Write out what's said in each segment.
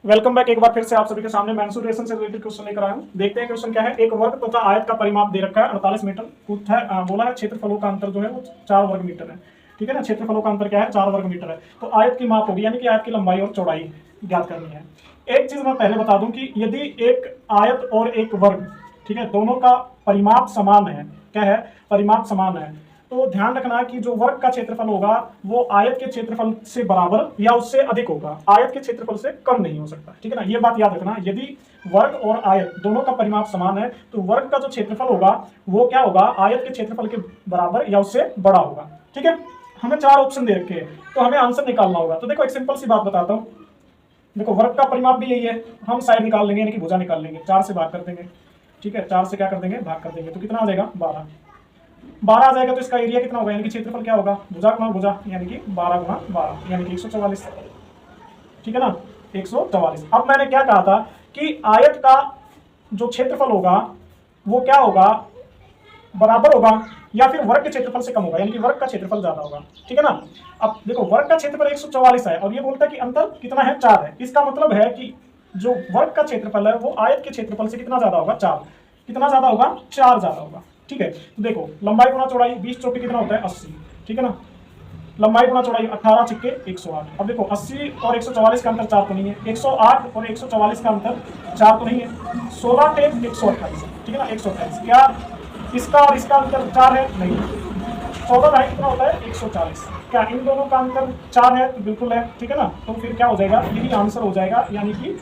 Welcome back. एक बार फिर से आप सभी के सामने मेंसुरेशन से रिलेटेड क्वेश्चन लेकर आया हूं। देखते हैं क्वेश्चन क्या है। एक वर्ग तथा आयत का परिमाप दे रखा है 48 मीटर। बोला है क्षेत्रफलों का अंतर जो है वो 4 वर्ग मीटर है। ठीक है ना, क्षेत्रफलों का अंतर क्या है, 4 वर्ग मीटर है। तो आयत की माप होगी, यानी कि आयत की लंबाई और चौड़ाई ज्ञात करनी है। एक चीज मैं पहले बता दूं कि यदि एक आयत और एक वर्ग, ठीक है, दोनों का परिमाप समान है, क्या है, परिमाप समान है, तो ध्यान रखना कि जो वर्ग का क्षेत्रफल होगा वो आयत के क्षेत्रफल से बराबर या उससे अधिक होगा, आयत के क्षेत्रफल से कम नहीं हो सकता। ठीक है ना, ये बात याद रखना। यदि वर्ग और आयत दोनों का परिमाप समान है तो वर्ग का जो क्षेत्रफल होगा वो क्या होगा, आयत के क्षेत्रफल के बराबर या उससे बड़ा होगा। ठीक है, हमें 4 ऑप्शन दे रखे हैं तो हमें आंसर निकालना होगा। तो देखो एक सिंपल सी बात बताता हूँ। देखो वर्ग का परिमाप भी यही है, हम साइड निकाल लेंगे, यानी कि भुजा निकाल लेंगे, 4 से भाग कर देंगे। ठीक है, 4 से क्या कर देंगे, भाग कर देंगे, तो कितना आ जाएगा, 12। 12 आ जाएगा तो इसका एरिया कितना होगा, यानी कि क्षेत्रफल क्या होगा, भुजा गुणा भुजा, यानी कि 12 गुणा 12, यानी कि 144। ठीक है ना, 144। अब मैंने क्या कहा था कि आयत का जो क्षेत्रफल होगा वो क्या होगा, बराबर होगा या फिर वर्ग के क्षेत्रफल से कम होगा, यानी कि वर्ग का क्षेत्रफल ज्यादा होगा। ठीक है ना। अब देखो वर्ग का क्षेत्रफल 144 है और ये बोलता है कि अंतर कितना है, 4 है। इसका मतलब है कि जो वर्ग का क्षेत्रफल है वो आयत के क्षेत्रफल से कितना ज्यादा होगा, 4। कितना ज्यादा होगा, 4 ज्यादा होगा। ठीक है, तो देखो लंबाई गुणा चौड़ाई, 20 चौके कितना होता है, 80। ठीक है ना, लंबाई गुणा चौड़ाई 18 छिक्के 108। अब देखो 80 और 144 का अंतर 4 तो नहीं है, 108 और 144 का अंतर 4 तो नहीं है, 16 टेप 128। ठीक है ना, 128। क्या इसका और इसका अंतर 4 है, नहीं। 14 ढाई कितना होता है, 140। क्या इन दोनों का अंतर 4 है, तो बिल्कुल है। ठीक है ना, तो फिर क्या हो जाएगा, यही आंसर हो जाएगा, यानी कि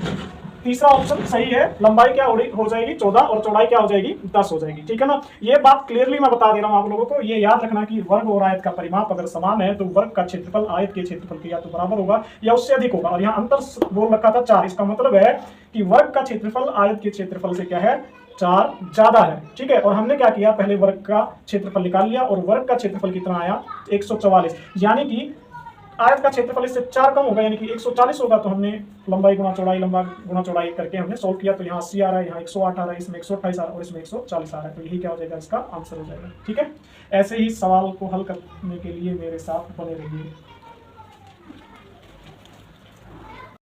तीसरा ऑप्शन सही है। लंबाई क्या हो जाएगी, 14, और चौड़ाई क्या हो जाएगी, 10 हो जाएगी। ठीक है ना, ये बात क्लियरली मैं बता दे रहा हूं आप लोगों को। ये याद रखना कि वर्ग और आयत का परिमाप अगर समान है तो वर्ग का क्षेत्रफल आयत के क्षेत्रफल के या तो बराबर होगा या उससे अधिक होगा। और यहाँ अंतर बोल रखा था 4, इसका मतलब है कि वर्ग का क्षेत्रफल आयत के क्षेत्रफल से क्या है, 4 ज्यादा है। ठीक है, और हमने क्या किया, पहले वर्ग का क्षेत्रफल निकाल लिया और वर्ग का क्षेत्रफल कितना आया, 144, यानी कि आयत का क्षेत्रफल इससे 4 कम होगा, यानी कि 140 होगा। तो हमने लंबाई गुणा चौड़ाई, लंबा गुणा चौड़ाई करके हमने सोल्व किया, तो यहाँ 80 आ रहा है, यहाँ 108 आ रहा है, इसमें 128 आ रहा है और इसमें 140 आ रहा है। तो यही क्या हो जाएगा, इसका आंसर हो जाएगा। ठीक है, ऐसे ही सवाल को हल करने के लिए मेरे साथ बने रहिए।